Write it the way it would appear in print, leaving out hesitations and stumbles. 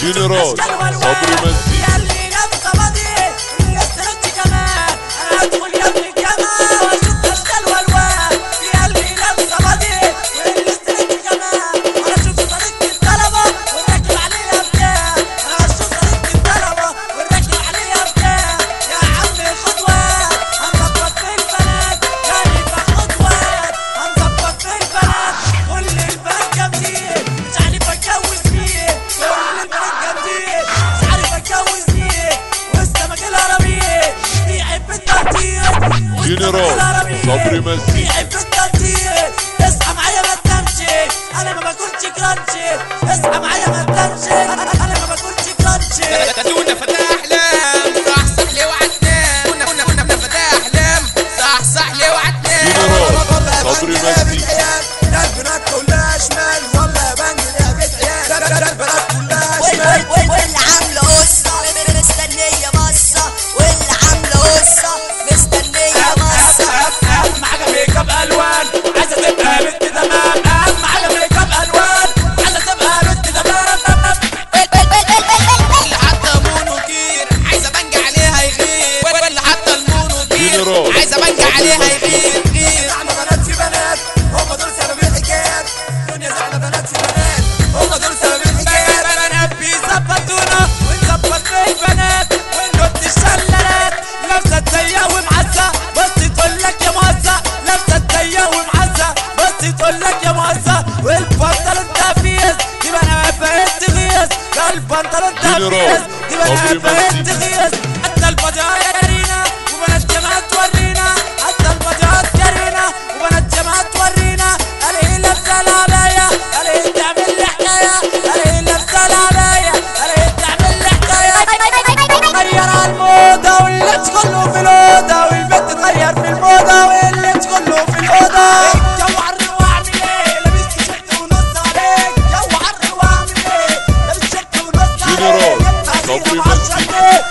جنرال صبري مسي جنرال صبري مسي اصحى معايا ما تنامش، انا ما باكلش كرانشي. اصحى معايا ما تنامش، انا ما باكلش كرانشي. كنا فتى احلام صح لي وعدنام. كنا فتى احلام صح لي وعدنام. جنرال صبري مسي البنات كلها شمال والله بنج لعبة عيال. البنات كلها شمال واللي عامله قصه مستنيه بصه، واللي عامله قصه مستنيه بصه. اهم حاجه ميك اب الوان، عايزه تبقى بنت تمام. اهم حاجه ميك اب الوان، عايزه تبقى بنت تمام. اللي حتى مونوكير عايزه بنج عليها يغير. واللي حتى المونوكير عايزه بنج عليها يغير. زعلة بنات في بنات، هم دول سبب الحكايات. الدنيا زعلة بنات في بنات، هم دول سبب الحكايات. بنات بيظبطونا ونظبط في البنات ونرد الشلالات. لابسه تزيق ومعزه بس تقولك يا موزع. لابسه تزيق ومعزه بس تقولك يا موزع. والبنطلون تفيز دي بنات بقت تغيظ. البنطلون تفيز دي بنات بقت تغيظ. حتى البجاية كارينا وبنات جماعة تورينا. حتى البجاية كارينا وبنات جماعة تورينا. الاقي لابسه العباية، الاقي تعمل لي حكاية. الاقي لابسه العباية، الاقي تعمل لي حكاية. غير الموضة واللبس كله في الأوضة، والبنت تغير في الموضة واللبس كله في الأوضة. جو عري واعمل ايه؟ لابس تيشيرت ونص عليك. جو عري واعمل ايه؟ لابس تيشيرت ونص عليك. جنرال صبري مسي